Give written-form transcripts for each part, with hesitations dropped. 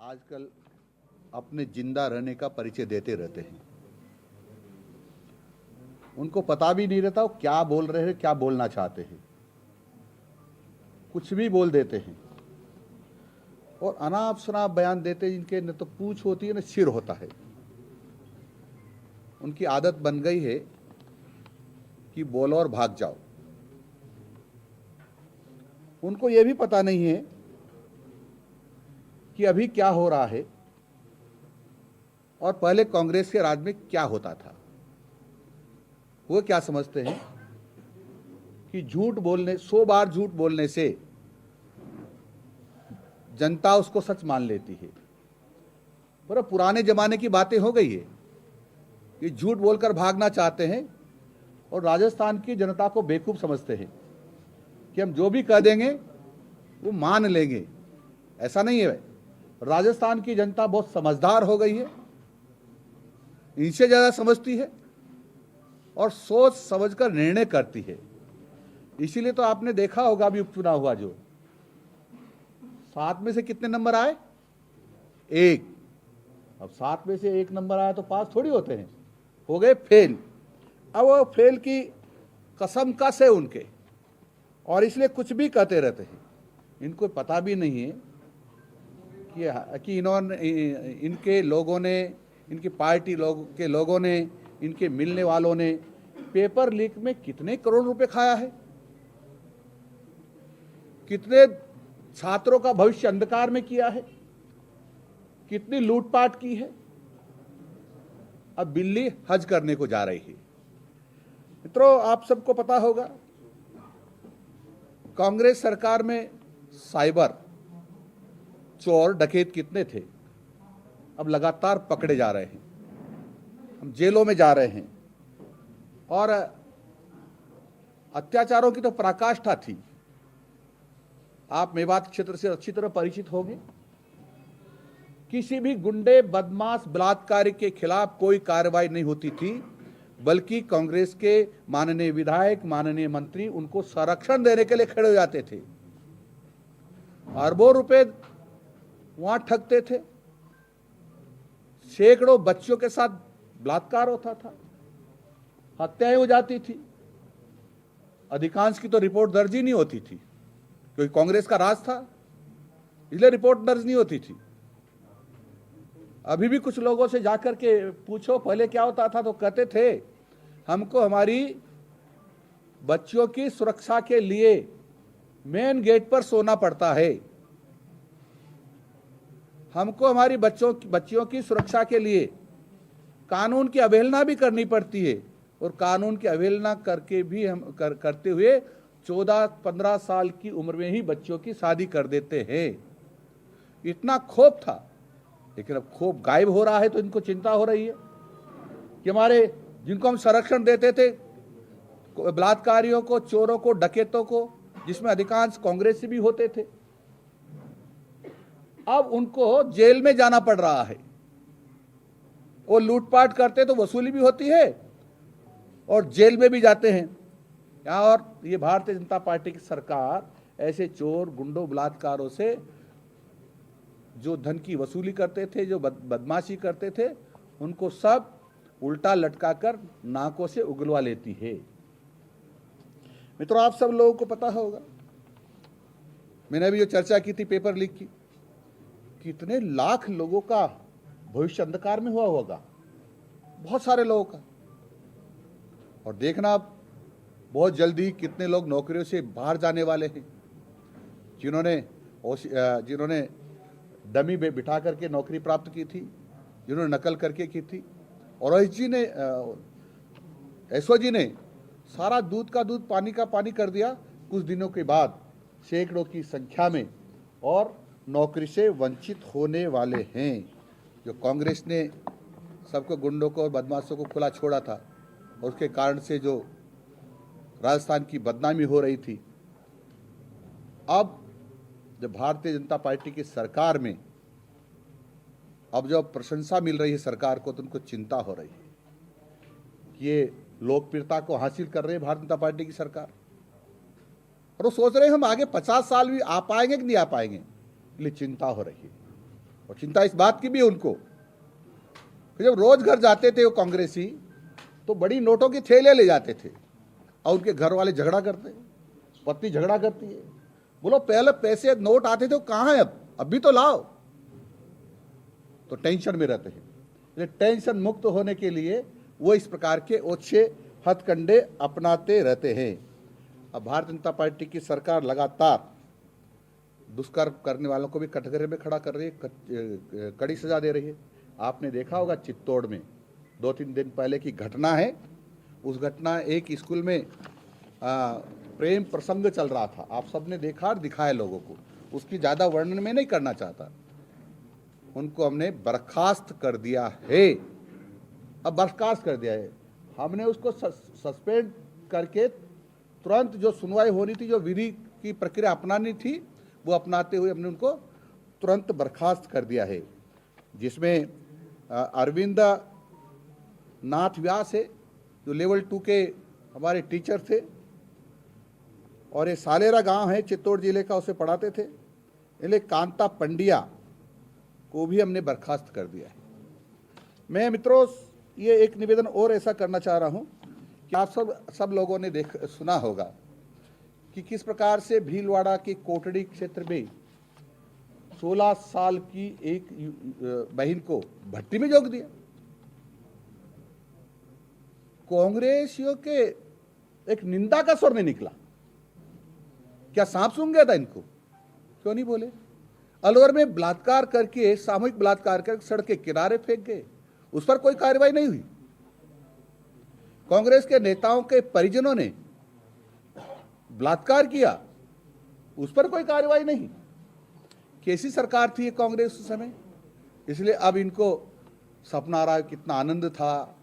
आजकल अपने जिंदा रहने का परिचय देते रहते हैं। उनको पता भी नहीं रहता वो क्या बोल रहे हैं, क्या बोलना चाहते हैं, कुछ भी बोल देते हैं और अनाप शनाप बयान देते हैं जिनके न तो पूंछ होती है न सिर होता है। उनकी आदत बन गई है कि बोलो और भाग जाओ। उनको यह भी पता नहीं है कि अभी क्या हो रहा है और पहले कांग्रेस के राज में क्या होता था। वो क्या समझते हैं कि झूठ बोलने 100 बार झूठ बोलने से जनता उसको सच मान लेती है। पर पुराने जमाने की बातें हो गई है कि झूठ बोलकर भागना चाहते हैं और राजस्थान की जनता को बेवकूफ समझते हैं कि हम जो भी कह देंगे वो मान लेंगे। ऐसा नहीं है। राजस्थान की जनता बहुत समझदार हो गई है, इनसे ज़्यादा समझती है और सोच समझकर निर्णय करती है। इसीलिए तो आपने देखा होगा अभी उपचुनाव हुआ जो 7 में से कितने नंबर आए? 1। अब 7 में से 1 नंबर आया तो पास थोड़ी होते हैं, हो गए फेल। अब वो फेल की कसम कस है उनके और इसलिए कुछ भी कहते रहते हैं। इनको पता भी नहीं है कि इन्होंने इनके लोगों ने, इनकी पार्टी के लोगों ने, इनके मिलने वालों ने पेपर लीक में कितने करोड़ रुपए खाया है, कितने छात्रों का भविष्य अंधकार में किया है, कितनी लूटपाट की है। अब बिल्ली हज करने को जा रही है। मित्रों, आप सबको पता होगा कांग्रेस सरकार में साइबर चोर डकैत कितने थे। अब लगातार पकड़े जा रहे हैं, हम जेलों में जा रहे हैं और अत्याचारों की तो पराकाष्ठा थी। आप मेवात क्षेत्र से अच्छी तरह परिचित होंगे। किसी भी गुंडे, बदमाश, बलात्कारी के खिलाफ कोई कार्रवाई नहीं होती थी, बल्कि कांग्रेस के माननीय विधायक, माननीय मंत्री उनको संरक्षण देने के लिए खड़े हो जाते थे। अरबों रुपए वहां ठगते थे। सैकड़ों बच्चों के साथ बलात्कार होता था, हत्याएं हो जाती थी। अधिकांश की तो रिपोर्ट दर्ज ही नहीं होती थी क्योंकि कांग्रेस का राज था, इसलिए रिपोर्ट दर्ज नहीं होती थी। अभी भी कुछ लोगों से जाकर के पूछो पहले क्या होता था तो कहते थे हमको हमारी बच्चियों की सुरक्षा के लिए मेन गेट पर सोना पड़ता है, हमको हमारी बच्चियों की सुरक्षा के लिए कानून की अवहेलना भी करनी पड़ती है और कानून की अवहेलना करके भी हम करते हुए 14-15 साल की उम्र में ही बच्चों की शादी कर देते हैं। इतना क्षोभ था, लेकिन अब क्षोभ गायब हो रहा है तो इनको चिंता हो रही है कि हमारे जिनको हम संरक्षण देते थे, बलात्कारियों को, चोरों को, डकैतों को, जिसमें अधिकांश कांग्रेस से भी होते थे, अब उनको जेल में जाना पड़ रहा है। वो लूटपाट करते तो वसूली भी होती है और जेल में भी जाते हैं। और ये भारतीय जनता पार्टी की सरकार ऐसे चोर, गुंडों, बलात्कारों से जो धन की वसूली करते थे, जो बदमाशी करते थे, उनको सब उल्टा लटकाकर नाकों से उगलवा लेती है। मित्रों, आप सब लोगों को पता होगा, मैंने अभी जो चर्चा की थी पेपर लीक की, कितने लाख लोगों का भविष्य अंधकार में हुआ होगा, बहुत सारे लोगों का। और देखना बहुत जल्दी कितने लोग नौकरियों से बाहर जाने वाले हैं, जिन्होंने डमी में बिठा करके नौकरी प्राप्त की थी, जिन्होंने नकल करके की थी। और एसओजी ने सारा दूध का दूध, पानी का पानी कर दिया। कुछ दिनों के बाद सैकड़ों की संख्या में और नौकरी से वंचित होने वाले हैं। जो कांग्रेस ने सबको, गुंडों को और बदमाशों को खुला छोड़ा था और उसके कारण से जो राजस्थान की बदनामी हो रही थी, अब जब भारतीय जनता पार्टी की सरकार में अब जब प्रशंसा मिल रही है सरकार को, तो उनको चिंता हो रही है कि ये लोकप्रियता को हासिल कर रहे हैं भारतीय जनता पार्टी की सरकार, और वो सोच रहे हैं हम आगे 50 साल भी आ पाएंगे कि नहीं आ पाएंगे, इसलिए चिंता हो रही है। और चिंता इस बात की भी है उनको कि जब रोज घर जाते थे वो कांग्रेसी तो बड़ी नोटों की थैलियां ले जाते थे और उनके घर वाले झगड़ा करते, पत्नी झगड़ा करती है, बोलो पहले पैसे नोट आते थे वो कहाँ है, अब भी तो लाओ। तो टेंशन में रहते हैं। ये टेंशन मुक्त होने के लिए वो इस प्रकार के ओछे हथकंडे अपनाते रहते हैं। अब भारतीय जनता पार्टी की सरकार लगातार दुष्कर्म करने वालों को भी कटघरे में खड़ा कर रही है, कड़ी सजा दे रही है। आपने देखा होगा चित्तौड़ में 2-3 दिन पहले की घटना है। उस घटना एक स्कूल में प्रेम प्रसंग चल रहा था, आप सबने देखा और दिखाया लोगों को, उसकी ज़्यादा वर्णन में नहीं करना चाहता। उनको हमने बर्खास्त कर दिया है। अब बर्खास्त कर दिया है, हमने उसको सस्पेंड करके तुरंत जो सुनवाई होनी थी, जो विधि की प्रक्रिया अपनानी थी, वो अपनाते हुए हमने उनको तुरंत बर्खास्त कर दिया है। जिसमें अरविंद नाथ व्यास है जो लेवल 2 के हमारे टीचर थे, और ये सालेरा गांव है चित्तौड़ जिले का, उसे पढ़ाते थे। इसलिए कांता पंड्या को भी हमने बर्खास्त कर दिया है। मैं मित्रों ये एक निवेदन और ऐसा करना चाह रहा हूं कि आप सब लोगों ने सुना होगा कि किस प्रकार से भीलवाड़ा के कोटड़ी क्षेत्र में 16 साल की एक बहन को भट्टी में झोंक दिया। कांग्रेसियों के एक निंदा का स्वर नहीं निकला। क्या सांप सूंघ गया था इनको? क्यों नहीं बोले? अलवर में बलात्कार करके, सामूहिक बलात्कार करके सड़क के किनारे फेंक गए, उस पर कोई कार्रवाई नहीं हुई। कांग्रेस के नेताओं के परिजनों ने बलात्कार किया, उस पर कोई कार्रवाई नहीं। कैसी सरकार थी ये कांग्रेस उस समय? इसलिए अब इनको सपना आ रहा है, कितना आनंद था,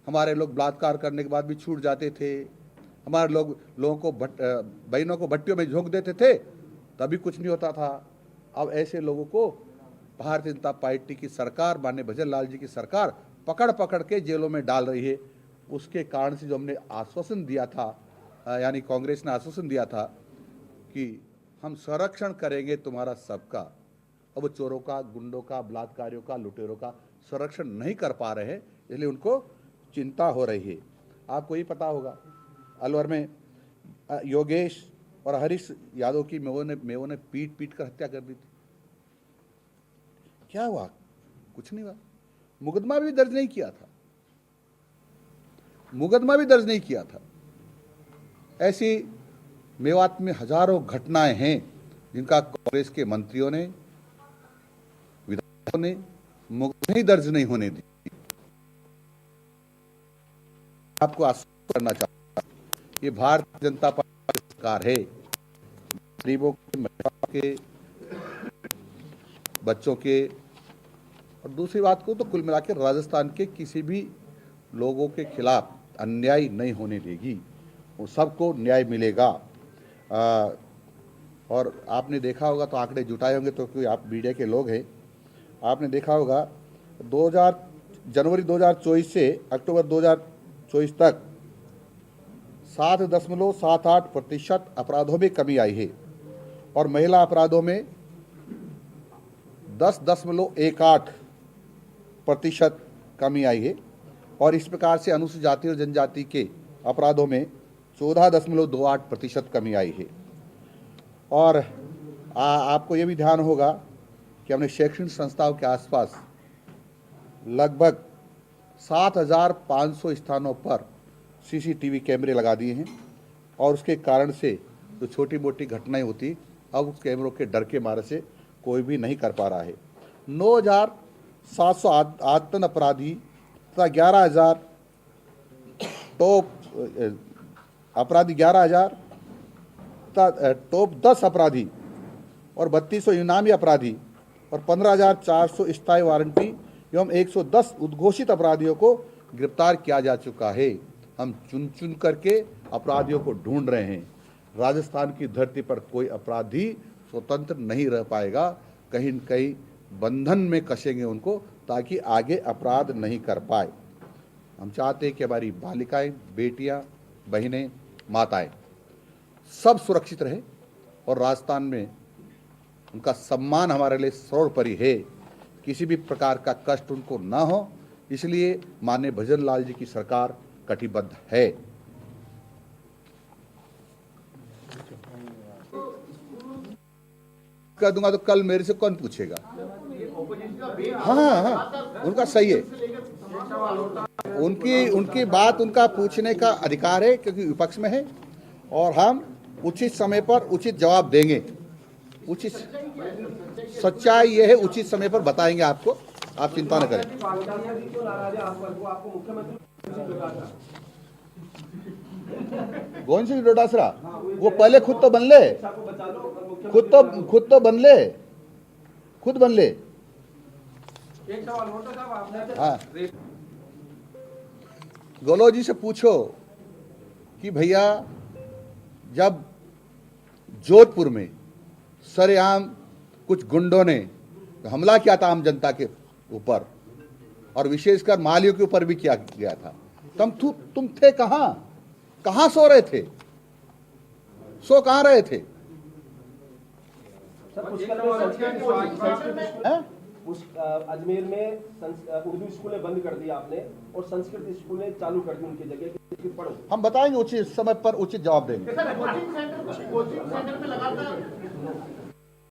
हमारे लोग बलात्कार करने के बाद भी छूट जाते थे, हमारे लोगों को बहनों को भट्टियों में झोंक देते थे, तभी कुछ नहीं होता था। अब ऐसे लोगों को भारतीय जनता पार्टी की सरकार, माननीय भजन लाल जी की सरकार पकड़ पकड़ के जेलों में डाल रही है। उसके कारण से जो हमने आश्वासन दिया था, यानी कांग्रेस ने आश्वासन दिया था कि हम संरक्षण करेंगे तुम्हारा सबका, अब चोरों का, गुंडों का, बलात्कारियों का, लुटेरों का संरक्षण नहीं कर पा रहे हैं, इसलिए उनको चिंता हो रही है। आपको ये पता होगा अलवर में योगेश और हरीश यादव की मेवों ने पीट कर हत्या कर दी थी। क्या हुआ? कुछ नहीं हुआ। मुकदमा भी दर्ज नहीं किया था, मुकदमा भी दर्ज नहीं किया था। ऐसी मेवात में हजारों घटनाएं हैं जिनका कांग्रेस के मंत्रियों ने, विधायकों ने मुकदमा ही दर्ज नहीं होने दी। आपको आश्वस्त करना चाहता हूं, ये भारतीय जनता पार्टी की सरकार है। गरीबों के, महिलाओं के, बच्चों के, और दूसरी बात को तो कुल मिलाकर राजस्थान के किसी भी लोगों के खिलाफ अन्याय नहीं होने देगी, वो सबको न्याय मिलेगा। और आपने देखा होगा, तो आंकड़े जुटाए होंगे तो कोई आप मीडिया के लोग हैं, आपने देखा होगा जनवरी 2024 से अक्टूबर 2024 तक 7.78% अपराधों में कमी आई है, और महिला अपराधों में 10.18% कमी आई है, और इस प्रकार से अनुसूचित जाति और जनजाति के अपराधों में 14.28% कमी आई है। और आपको ये भी ध्यान होगा कि हमने शैक्षणिक संस्थाओं के आसपास लगभग 7,500 स्थानों पर CCTV कैमरे लगा दिए हैं, और उसके कारण से जो छोटी मोटी घटनाएं होती, अब उस कैमरों के डर के मारे से कोई भी नहीं कर पा रहा है। 9,700 आतंक अपराधी तथा 11,000 टॉप अपराधी, 11,000 तथा टॉप 10 अपराधी, और 3200 इनामी अपराधी, और 15,400 स्थायी वारंटी एवं 110 उद्घोषित अपराधियों को गिरफ्तार किया जा चुका है। हम चुन चुन करके अपराधियों को ढूंढ रहे हैं। राजस्थान की धरती पर कोई अपराधी स्वतंत्र नहीं रह पाएगा, कहीं न कहीं बंधन में कसेंगे उनको, ताकि आगे अपराध नहीं कर पाए। हम चाहते हैं कि हमारी बालिकाएं, बेटियां, बहनें, माताएं सब सुरक्षित रहे, और राजस्थान में उनका सम्मान हमारे लिए सर्वोपरि है। किसी भी प्रकार का कष्ट उनको ना हो, इसलिए माननीय भजन लाल जी की सरकार कटिबद्ध है। कर दूंगा तो कल मेरे से कौन पूछेगा? हाँ हाँ, उनका सही है, उनकी बात, उनका पूछने का अधिकार है, क्योंकि विपक्ष में है, और हम उचित समय पर उचित जवाब देंगे। उचित सच्चाई ये है, उचित समय पर बताएंगे आपको, आप चिंता न करें। गोविंद सिंह डोटासरा वो पहले खुद तो बन ले, खुद तो बन ले, खुद बन ले। हाँ, गोलो जी से पूछो कि भैया जब जोधपुर में सरेआम कुछ गुंडों ने हमला किया था आम जनता के ऊपर, और विशेषकर मालियों के ऊपर भी किया गया था, तुम थे कहाँ? कहाँ सो रहे थे? सो कहाँ रहे थे? अजमेर में उर्दू स्कूलें बंद कर दी आपने और संस्कृत स्कूलें चालू कर दी उनकी जगह, पढ़ो। हम बताएंगे, उचित समय पर उचित जवाब देंगे। कोचिंग सेंटर में लगातार